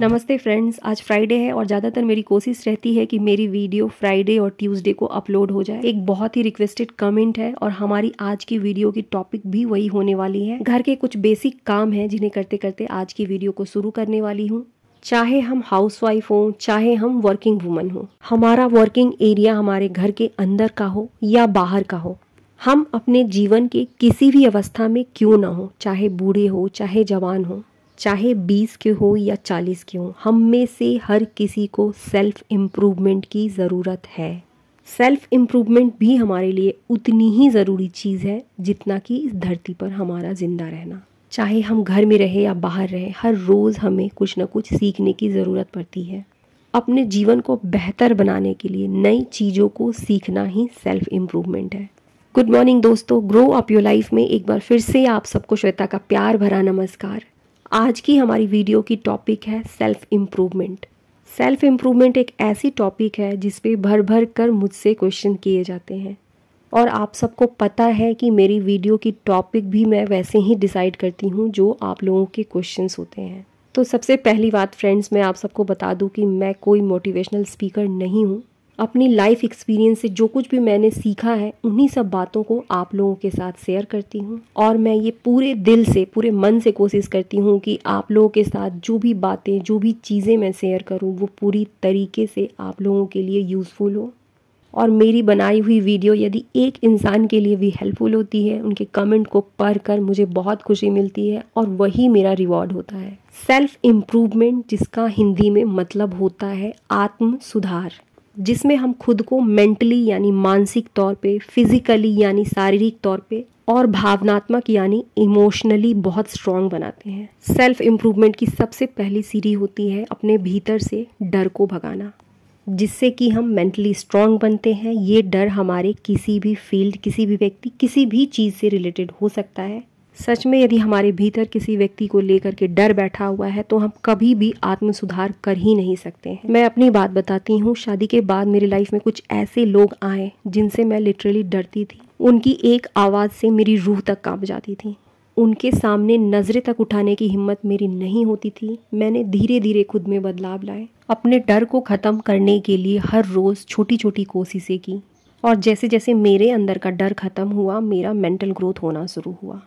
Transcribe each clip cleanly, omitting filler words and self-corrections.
नमस्ते फ्रेंड्स, आज फ्राइडे है और ज़्यादातर मेरी कोशिश रहती है कि मेरी वीडियो फ्राइडे और ट्यूसडे को अपलोड हो जाए। एक बहुत ही रिक्वेस्टेड कमेंट है और हमारी आज की वीडियो की टॉपिक भी वही होने वाली है। घर के कुछ बेसिक काम हैं जिन्हें करते करते आज की वीडियो को शुरू करने वाली हूँ। चाहे हम हाउसवाइफ हो, चाहे हम वर्किंग वुमन हो, हमारा वर्किंग एरिया हमारे घर के अंदर का हो या बाहर का हो, हम अपने जीवन के किसी भी अवस्था में क्यों ना हो, चाहे बूढ़े हो, चाहे जवान हो, चाहे 20 के हो या 40 के हो, हम में से हर किसी को सेल्फ इम्प्रूवमेंट की ज़रूरत है। सेल्फ इम्प्रूवमेंट भी हमारे लिए उतनी ही ज़रूरी चीज़ है जितना कि इस धरती पर हमारा ज़िंदा रहना। चाहे हम घर में रहे या बाहर रहे, हर रोज़ हमें कुछ न कुछ सीखने की ज़रूरत पड़ती है। अपने जीवन को बेहतर बनाने के लिए नई चीज़ों को सीखना ही सेल्फ इम्प्रूवमेंट है। गुड मॉर्निंग दोस्तों, ग्रो अप योर लाइफ में एक बार फिर से आप सबको श्वेता का प्यार भरा नमस्कार। आज की हमारी वीडियो की टॉपिक है सेल्फ इम्प्रूवमेंट। सेल्फ इम्प्रूवमेंट एक ऐसी टॉपिक है जिस पे भर भर कर मुझसे क्वेश्चन किए जाते हैं और आप सबको पता है कि मेरी वीडियो की टॉपिक भी मैं वैसे ही डिसाइड करती हूँ जो आप लोगों के क्वेश्चंस होते हैं। तो सबसे पहली बात फ्रेंड्स, मैं आप सबको बता दूँ कि मैं कोई मोटिवेशनल स्पीकर नहीं हूँ। अपनी लाइफ एक्सपीरियंस से जो कुछ भी मैंने सीखा है उन्हीं सब बातों को आप लोगों के साथ शेयर करती हूँ और मैं ये पूरे दिल से, पूरे मन से कोशिश करती हूँ कि आप लोगों के साथ जो भी बातें, जो भी चीज़ें मैं शेयर करूँ वो पूरी तरीके से आप लोगों के लिए यूज़फुल हो। और मेरी बनाई हुई वीडियो यदि एक इंसान के लिए भी हेल्पफुल होती है, उनके कमेंट को पढ़कर मुझे बहुत खुशी मिलती है और वही मेरा रिवॉर्ड होता है। सेल्फ इम्प्रूवमेंट, जिसका हिंदी में मतलब होता है आत्म सुधार, जिसमें हम खुद को मेंटली यानी मानसिक तौर पे, फिजिकली यानी शारीरिक तौर पे और भावनात्मक यानी इमोशनली बहुत स्ट्रांग बनाते हैं। सेल्फ इम्प्रूवमेंट की सबसे पहली सीढ़ी होती है अपने भीतर से डर को भगाना, जिससे कि हम मेंटली स्ट्रांग बनते हैं। ये डर हमारे किसी भी फील्ड, किसी भी व्यक्ति, किसी भी चीज़ से रिलेटेड हो सकता है। सच में यदि हमारे भीतर किसी व्यक्ति को लेकर के डर बैठा हुआ है तो हम कभी भी आत्म सुधार कर ही नहीं सकते हैं। मैं अपनी बात बताती हूँ। शादी के बाद मेरी लाइफ में कुछ ऐसे लोग आए जिनसे मैं लिटरली डरती थी। उनकी एक आवाज़ से मेरी रूह तक कांप जाती थी। उनके सामने नज़रें तक उठाने की हिम्मत मेरी नहीं होती थी। मैंने धीरे धीरे खुद में बदलाव लाए, अपने डर को ख़त्म करने के लिए हर रोज़ छोटी छोटी कोशिशें की और जैसे जैसे मेरे अंदर का डर ख़त्म हुआ, मेरा मेंटल ग्रोथ होना शुरू हुआ।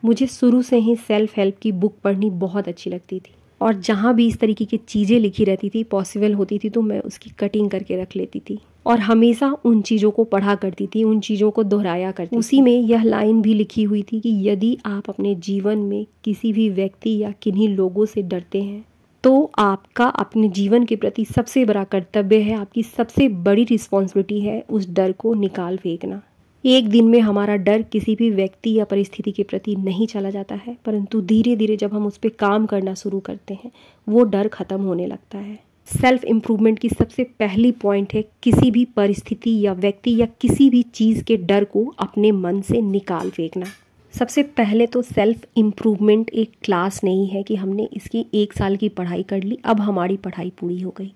मुझे शुरू से ही सेल्फ हेल्प की बुक पढ़नी बहुत अच्छी लगती थी और जहाँ भी इस तरीके की चीज़ें लिखी रहती थी, पॉसिबल होती थी तो मैं उसकी कटिंग करके रख लेती थी और हमेशा उन चीज़ों को पढ़ा करती थी, उन चीज़ों को दोहराया करती। उसी में यह लाइन भी लिखी हुई थी कि यदि आप अपने जीवन में किसी भी व्यक्ति या किन्हीं लोगों से डरते हैं तो आपका अपने जीवन के प्रति सबसे बड़ा कर्तव्य है, आपकी सबसे बड़ी रिस्पॉन्सिबिलिटी है उस डर को निकाल फेंकना। एक दिन में हमारा डर किसी भी व्यक्ति या परिस्थिति के प्रति नहीं चला जाता है, परंतु धीरे धीरे जब हम उस पर काम करना शुरू करते हैं वो डर खत्म होने लगता है। सेल्फ इम्प्रूवमेंट की सबसे पहली पॉइंट है किसी भी परिस्थिति या व्यक्ति या किसी भी चीज़ के डर को अपने मन से निकाल फेंकना। सबसे पहले तो सेल्फ इम्प्रूवमेंट एक क्लास नहीं है कि हमने इसकी 1 साल की पढ़ाई कर ली, अब हमारी पढ़ाई पूरी हो गई।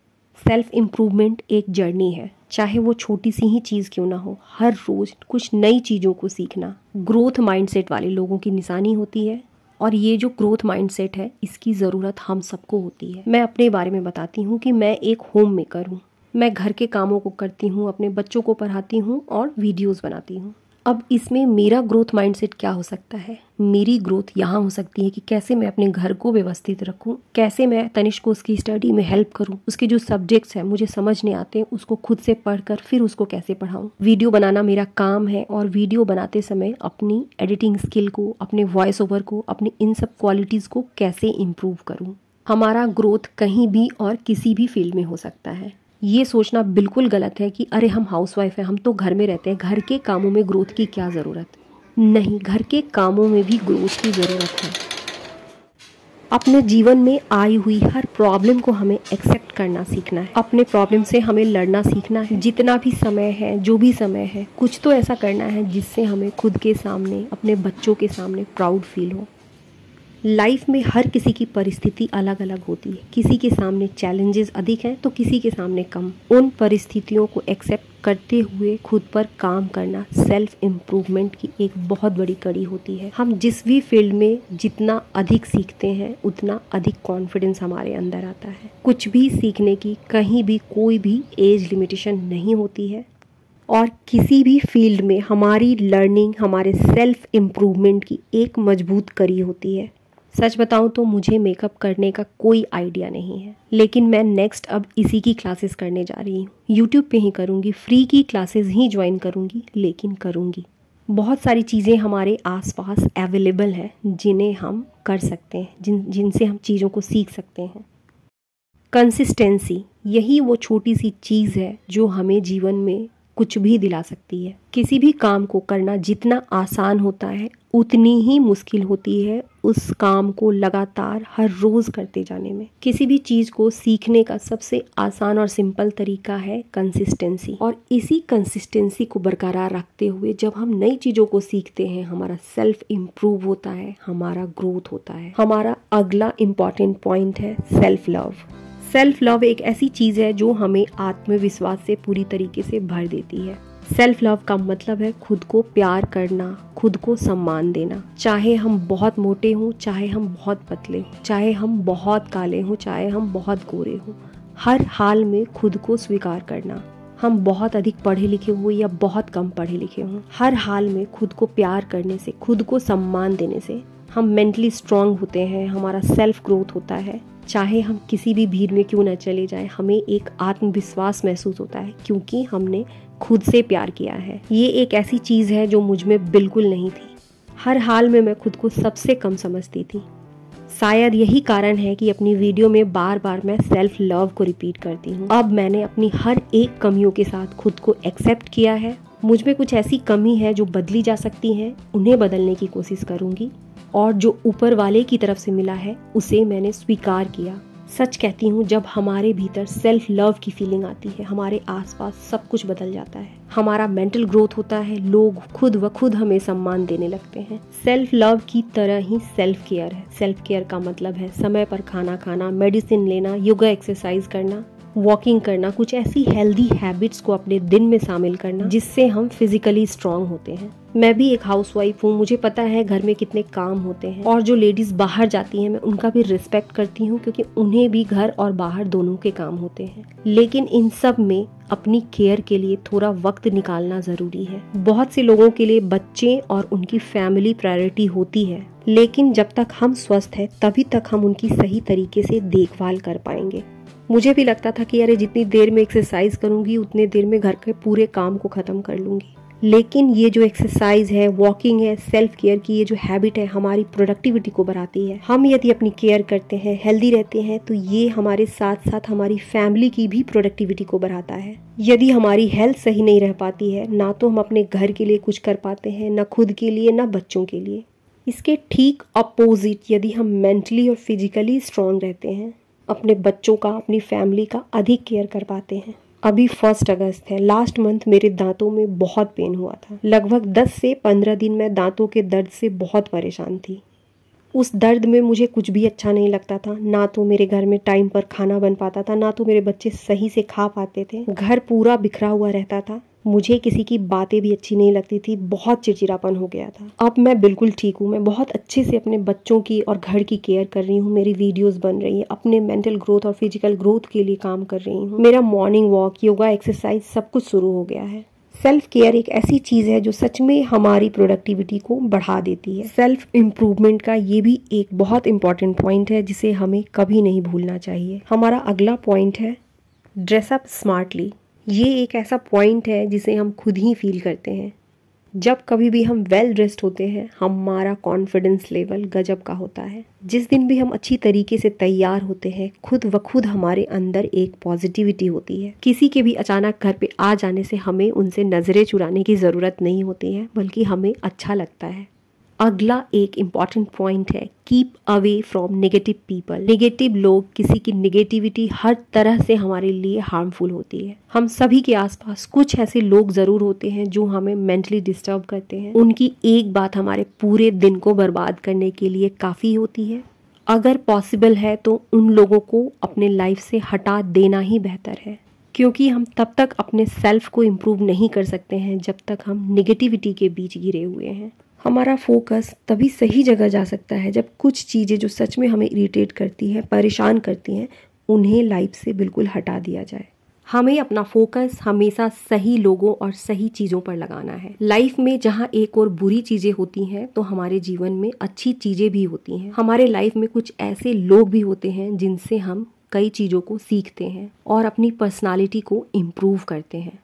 सेल्फ इम्प्रूवमेंट एक जर्नी है, चाहे वो छोटी सी ही चीज़ क्यों ना हो। हर रोज़ कुछ नई चीज़ों को सीखना ग्रोथ माइंडसेट वाले लोगों की निशानी होती है और ये जो ग्रोथ माइंडसेट है इसकी ज़रूरत हम सबको होती है। मैं अपने बारे में बताती हूँ कि मैं एक होम मेकर हूँ। मैं घर के कामों को करती हूँ, अपने बच्चों को पढ़ाती हूँ और वीडियोज़ बनाती हूँ। अब इसमें मेरा ग्रोथ माइंडसेट क्या हो सकता है? मेरी ग्रोथ यहाँ हो सकती है कि कैसे मैं अपने घर को व्यवस्थित रखूँ, कैसे मैं तनिष्क को उसकी स्टडी में हेल्प करूँ, उसके जो सब्जेक्ट्स हैं मुझे समझ नहीं आते उसको खुद से पढ़कर फिर उसको कैसे पढ़ाऊँ। वीडियो बनाना मेरा काम है और वीडियो बनाते समय अपनी एडिटिंग स्किल को, अपने वॉइस ओवर को, अपनी इन सब क्वालिटीज़ को कैसे इम्प्रूव करूँ। हमारा ग्रोथ कहीं भी और किसी भी फील्ड में हो सकता है। ये सोचना बिल्कुल गलत है कि अरे हम हाउसवाइफ हैं, हम तो घर में रहते हैं, घर के कामों में ग्रोथ की क्या ज़रूरत। नहीं, घर के कामों में भी ग्रोथ की ज़रूरत है। अपने जीवन में आई हुई हर प्रॉब्लम को हमें एक्सेप्ट करना सीखना है, अपने प्रॉब्लम से हमें लड़ना सीखना है। जितना भी समय है, जो भी समय है, कुछ तो ऐसा करना है जिससे हमें खुद के सामने, अपने बच्चों के सामने प्राउड फील हो। लाइफ में हर किसी की परिस्थिति अलग अलग होती है। किसी के सामने चैलेंजेस अधिक हैं तो किसी के सामने कम। उन परिस्थितियों को एक्सेप्ट करते हुए खुद पर काम करना सेल्फ इम्प्रूवमेंट की एक बहुत बड़ी कड़ी होती है। हम जिस भी फील्ड में जितना अधिक सीखते हैं उतना अधिक कॉन्फिडेंस हमारे अंदर आता है। कुछ भी सीखने की कहीं भी कोई भी एज लिमिटेशन नहीं होती है और किसी भी फील्ड में हमारी लर्निंग हमारे सेल्फ इम्प्रूवमेंट की एक मजबूत कड़ी होती है। सच बताऊं तो मुझे मेकअप करने का कोई आइडिया नहीं है, लेकिन मैं नेक्स्ट अब इसी की क्लासेस करने जा रही हूँ। यूट्यूब पे ही करूँगी, फ्री की क्लासेस ही ज्वाइन करूँगी, लेकिन करूँगी। बहुत सारी चीज़ें हमारे आसपास अवेलेबल है जिन्हें हम कर सकते हैं, जिनसे हम चीज़ों को सीख सकते हैं। कंसिस्टेंसी, यही वो छोटी सी चीज़ है जो हमें जीवन में कुछ भी दिला सकती है। किसी भी काम को करना जितना आसान होता है उतनी ही मुश्किल होती है उस काम को लगातार हर रोज़ करते जाने में। किसी भी चीज़ को सीखने का सबसे आसान और सिंपल तरीका है कंसिस्टेंसी, और इसी कंसिस्टेंसी को बरकरार रखते हुए जब हम नई चीज़ों को सीखते हैं हमारा सेल्फ इम्प्रूव होता है, हमारा ग्रोथ होता है। हमारा अगला इम्पॉर्टेंट पॉइंट है सेल्फ लव। सेल्फ लव एक ऐसी चीज़ है जो हमें आत्मविश्वास से पूरी तरीके से भर देती है। सेल्फ लव का मतलब है खुद को प्यार करना, खुद को सम्मान देना। चाहे हम बहुत मोटे हों, चाहे हम बहुत पतले हों, चाहे हम बहुत काले हों, चाहे हम बहुत गोरे हों, हर हाल में खुद को स्वीकार करना। हम बहुत अधिक पढ़े लिखे हों या बहुत कम पढ़े लिखे हों, हर हाल में खुद को प्यार करने से, खुद को सम्मान देने से हम मेंटली स्ट्रांग होते हैं, हमारा सेल्फ ग्रोथ होता है। चाहे हम किसी भी भीड़ में क्यों न चले जाएं, हमें एक आत्मविश्वास महसूस होता है क्योंकि हमने खुद से प्यार किया है। ये एक ऐसी चीज़ है जो मुझ में बिल्कुल नहीं थी। हर हाल में मैं खुद को सबसे कम समझती थी। शायद यही कारण है कि अपनी वीडियो में बार बार मैं सेल्फ लव को रिपीट करती हूँ। अब मैंने अपनी हर एक कमियों के साथ खुद को एक्सेप्ट किया है। मुझ में कुछ ऐसी कमी है जो बदली जा सकती है, उन्हें बदलने की कोशिश करूँगी, और जो ऊपर वाले की तरफ से मिला है उसे मैंने स्वीकार किया। सच कहती हूँ, जब हमारे भीतर सेल्फ लव की फीलिंग आती है हमारे आसपास सब कुछ बदल जाता है। हमारा मेंटल ग्रोथ होता है, लोग खुद व खुद हमें सम्मान देने लगते हैं। सेल्फ लव की तरह ही सेल्फ केयर है। सेल्फ केयर का मतलब है समय पर खाना खाना, मेडिसिन लेना, योगा एक्सरसाइज करना, वॉकिंग करना, कुछ ऐसी हेल्दी हैबिट्स को अपने दिन में शामिल करना जिससे हम फिजिकली स्ट्रांग होते हैं। मैं भी एक हाउसवाइफ हूँ, मुझे पता है घर में कितने काम होते हैं, और जो लेडीज बाहर जाती हैं मैं उनका भी रिस्पेक्ट करती हूँ क्योंकि उन्हें भी घर और बाहर दोनों के काम होते हैं। लेकिन इन सब में अपनी केयर के लिए थोड़ा वक्त निकालना जरूरी है। बहुत से लोगों के लिए बच्चे और उनकी फैमिली प्रायोरिटी होती है, लेकिन जब तक हम स्वस्थ हैं तभी तक हम उनकी सही तरीके से देखभाल कर पाएंगे। मुझे भी लगता था कि अरे जितनी देर में एक्सरसाइज करूंगी उतने देर में घर के पूरे काम को ख़त्म कर लूंगी, लेकिन ये जो एक्सरसाइज है, वॉकिंग है, सेल्फ केयर की ये जो हैबिट है हमारी प्रोडक्टिविटी को बढ़ाती है। हम यदि अपनी केयर करते हैं, हेल्दी रहते हैं, तो ये हमारे साथ साथ हमारी फैमिली की भी प्रोडक्टिविटी को बढ़ाता है। यदि हमारी हेल्थ सही नहीं रह पाती है, ना तो हम अपने घर के लिए कुछ कर पाते हैं, ना खुद के लिए, ना बच्चों के लिए। इसके ठीक अपोजिट यदि हम मेंटली और फिजिकली स्ट्रांग रहते हैं, अपने बच्चों का, अपनी फैमिली का अधिक केयर कर पाते हैं। अभी 1 अगस्त है, लास्ट मंथ मेरे दांतों में बहुत पेन हुआ था। लगभग 10 से 15 दिन मैं दांतों के दर्द से बहुत परेशान थी। उस दर्द में मुझे कुछ भी अच्छा नहीं लगता था। ना तो मेरे घर में टाइम पर खाना बन पाता था, ना तो मेरे बच्चे सही से खा पाते थे। घर पूरा बिखरा हुआ रहता था। मुझे किसी की बातें भी अच्छी नहीं लगती थी। बहुत चिड़चिड़ापन हो गया था। अब मैं बिल्कुल ठीक हूँ। मैं बहुत अच्छे से अपने बच्चों की और घर की केयर कर रही हूँ। मेरी वीडियोस बन रही है, अपने मेंटल ग्रोथ और फिजिकल ग्रोथ के लिए काम कर रही हूँ। मेरा मॉर्निंग वॉक, योगा, एक्सरसाइज सब कुछ शुरू हो गया है। सेल्फ केयर एक ऐसी चीज़ है जो सच में हमारी प्रोडक्टिविटी को बढ़ा देती है। सेल्फ इम्प्रूवमेंट का ये भी एक बहुत इंपॉर्टेंट पॉइंट है जिसे हमें कभी नहीं भूलना चाहिए। हमारा अगला पॉइंट है ड्रेसअप स्मार्टली। ये एक ऐसा पॉइंट है जिसे हम खुद ही फील करते हैं। जब कभी भी हम वेल ड्रेस्ड होते हैं हमारा कॉन्फिडेंस लेवल गजब का होता है। जिस दिन भी हम अच्छी तरीके से तैयार होते हैं खुद व खुद हमारे अंदर एक पॉजिटिविटी होती है। किसी के भी अचानक घर पे आ जाने से हमें उनसे नज़रें चुराने की ज़रूरत नहीं होती है, बल्कि हमें अच्छा लगता है। अगला एक इम्पॉर्टेंट पॉइंट है, keep away from negative people. Negative लोग, किसी की नेगेटिविटी हर तरह से हमारे लिए हार्मफुल होती है। हम सभी के आसपास कुछ ऐसे लोग जरूर होते हैं जो हमें मेंटली डिस्टर्ब करते हैं। उनकी एक बात हमारे पूरे दिन को बर्बाद करने के लिए काफी होती है। अगर पॉसिबल है तो उन लोगों को अपने लाइफ से हटा देना ही बेहतर है, क्योंकि हम तब तक अपने सेल्फ को इम्प्रूव नहीं कर सकते हैं जब तक हम नेगेटिविटी के बीच घिरे हुए हैं। हमारा फोकस तभी सही जगह जा सकता है जब कुछ चीज़ें जो सच में हमें इरिटेट करती हैं, परेशान करती हैं, उन्हें लाइफ से बिल्कुल हटा दिया जाए। हमें अपना फोकस हमेशा सही लोगों और सही चीज़ों पर लगाना है। लाइफ में जहाँ एक और बुरी चीज़ें होती हैं तो हमारे जीवन में अच्छी चीज़ें भी होती हैं। हमारे लाइफ में कुछ ऐसे लोग भी होते हैं जिनसे हम कई चीज़ों को सीखते हैं और अपनी पर्सनालिटी को इम्प्रूव करते हैं।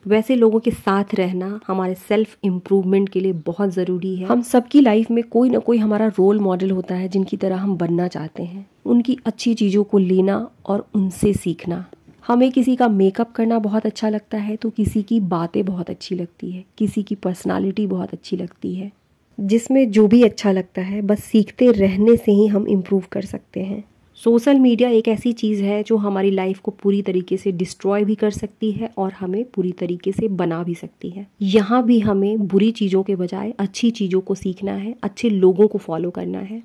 वैसे लोगों के साथ रहना हमारे सेल्फ इम्प्रूवमेंट के लिए बहुत ज़रूरी है। हम सबकी लाइफ में कोई ना कोई हमारा रोल मॉडल होता है जिनकी तरह हम बनना चाहते हैं। उनकी अच्छी चीज़ों को लेना और उनसे सीखना। हमें किसी का मेकअप करना बहुत अच्छा लगता है तो किसी की बातें बहुत अच्छी लगती है, किसी की पर्सनालिटी बहुत अच्छी लगती है। जिसमें जो भी अच्छा लगता है, बस सीखते रहने से ही हम इम्प्रूव कर सकते हैं। सोशल मीडिया एक ऐसी चीज़ है जो हमारी लाइफ को पूरी तरीके से डिस्ट्रॉय भी कर सकती है और हमें पूरी तरीके से बना भी सकती है। यहाँ भी हमें बुरी चीज़ों के बजाय अच्छी चीज़ों को सीखना है, अच्छे लोगों को फॉलो करना है।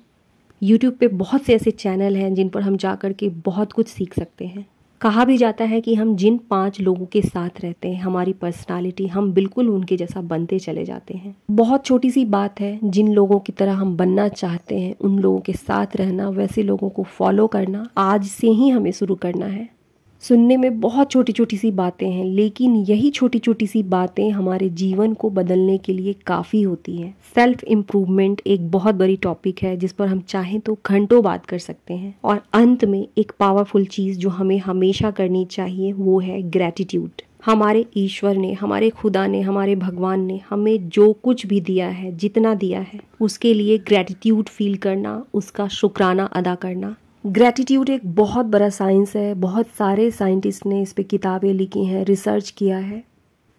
यूट्यूब पे बहुत से ऐसे चैनल हैं जिन पर हम जा कर के बहुत कुछ सीख सकते हैं। कहा भी जाता है कि हम जिन 5 लोगों के साथ रहते हैं, हमारी पर्सनालिटी हम बिल्कुल उनके जैसा बनते चले जाते हैं। बहुत छोटी सी बात है, जिन लोगों की तरह हम बनना चाहते हैं उन लोगों के साथ रहना, वैसे लोगों को फॉलो करना आज से ही हमें शुरू करना है। सुनने में बहुत छोटी छोटी सी बातें हैं, लेकिन यही छोटी छोटी सी बातें हमारे जीवन को बदलने के लिए काफ़ी होती हैं। सेल्फ इम्प्रूवमेंट एक बहुत बड़ी टॉपिक है जिस पर हम चाहें तो घंटों बात कर सकते हैं। और अंत में एक पावरफुल चीज़ जो हमें हमेशा करनी चाहिए वो है ग्रैटिट्यूड। हमारे ईश्वर ने, हमारे खुदा ने, हमारे भगवान ने हमें जो कुछ भी दिया है, जितना दिया है, उसके लिए ग्रैटिट्यूड फील करना, उसका शुक्राना अदा करना। ग्रैटिट्यूड एक बहुत बड़ा साइंस है। बहुत सारे साइंटिस्ट ने इस पे किताबें लिखी हैं, रिसर्च किया है।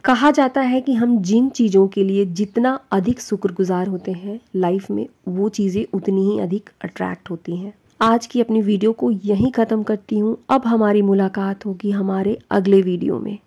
कहा जाता है कि हम जिन चीज़ों के लिए जितना अधिक शुक्रगुजार होते हैं लाइफ में, वो चीज़ें उतनी ही अधिक अट्रैक्ट होती हैं। आज की अपनी वीडियो को यहीं ख़त्म करती हूँ। अब हमारी मुलाकात होगी हमारे अगले वीडियो में।